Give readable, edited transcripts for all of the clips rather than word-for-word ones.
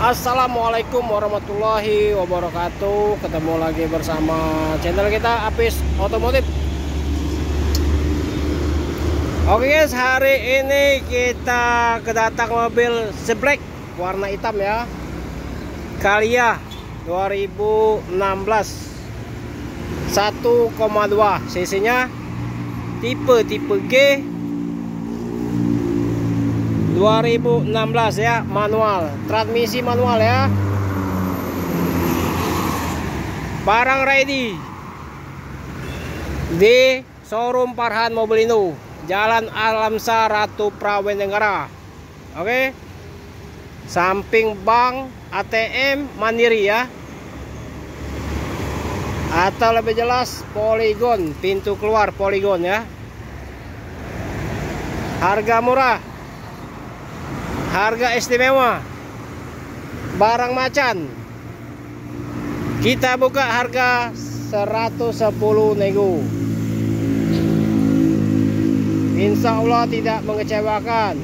Assalamualaikum warahmatullahi wabarakatuh. Ketemu lagi bersama channel kita Apis Otomotif. Oke guys, hari ini kita kedatang mobil seblek warna hitam ya, Calya 2016 1,2 cc nya, tipe G 2016 ya, manual, transmisi manual ya. Barang ready di showroom Farhan Mobilindo, Jalan Alamsyah Ratu Prawenegara. Oke, samping bank ATM Mandiri ya, atau lebih jelas Polygon, pintu keluar Polygon ya. Harga murah, harga istimewa, barang macan. Kita buka harga 110 nego. Insya Allah tidak mengecewakan.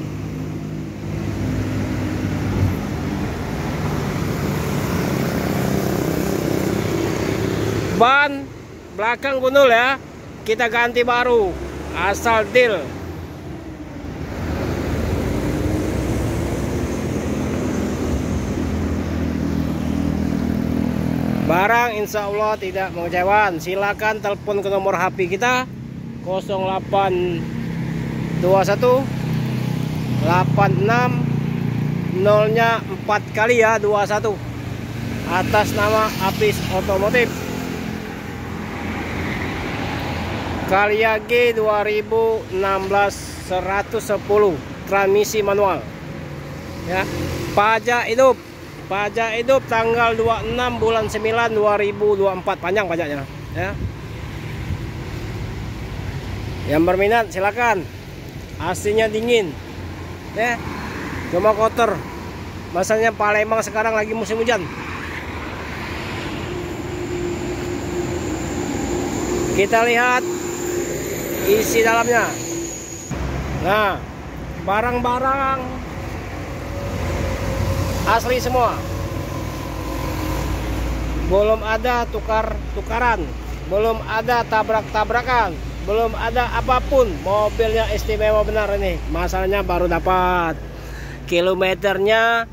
Ban belakang gundul ya, kita ganti baru, asal deal. Barang insya Allah tidak mengecewakan. Silakan telepon ke nomor HP kita 0821 86 0-nya 4 kali ya, 21, atas nama Apis Otomotif. Calya G 2016 110 transmisi manual ya. Pajak hidup tanggal 26 bulan 9 2024, panjang pajaknya ya. Yang berminat silakan. Aslinya dingin ya, cuma kotor. Masanya Palembang sekarang lagi musim hujan. Kita lihat isi dalamnya. Nah, barang-barang asli semua, belum ada tukar-tukaran, belum ada tabrak-tabrakan, belum ada apapun. Mobilnya istimewa benar ini. Masalahnya baru dapat. Kilometernya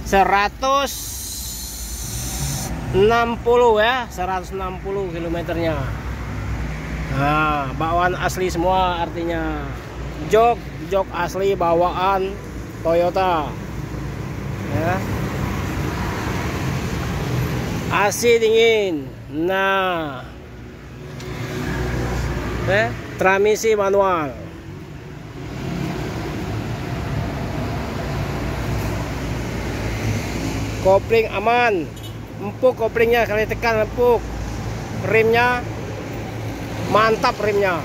160 ya, 160 kilometernya. Nah, bawaan asli semua, artinya jok asli bawaan Toyota ya. AC dingin. Nah, transmisi manual. Kopling aman, empuk koplingnya, kali tekan empuk. Rimnya mantap, rimnya.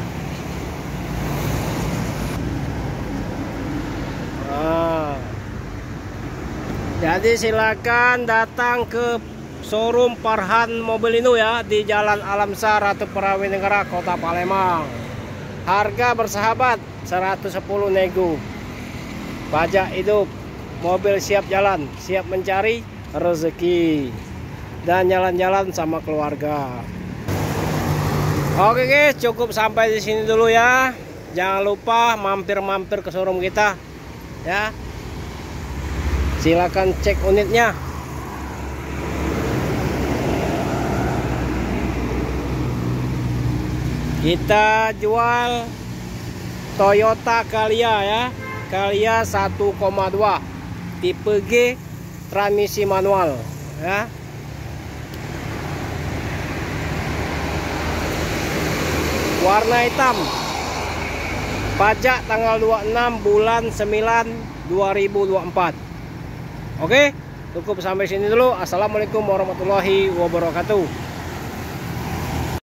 Jadi silakan datang ke showroom Farhan Mobilindo ya, di Jalan Alamsyah Ratu Prawenegara, Kota Palembang. Harga bersahabat 110 nego. Pajak hidup, mobil siap jalan, siap mencari rezeki dan jalan-jalan sama keluarga. Oke guys, cukup sampai di sini dulu ya. Jangan lupa mampir-mampir ke showroom kita ya. Silakan cek unitnya. Kita jual Toyota Calya ya, Calya 1,2 tipe G transmisi manual ya. Warna hitam. Pajak tanggal 26 bulan 9 2024. Oke, cukup sampai sini dulu. Assalamualaikum warahmatullahi wabarakatuh.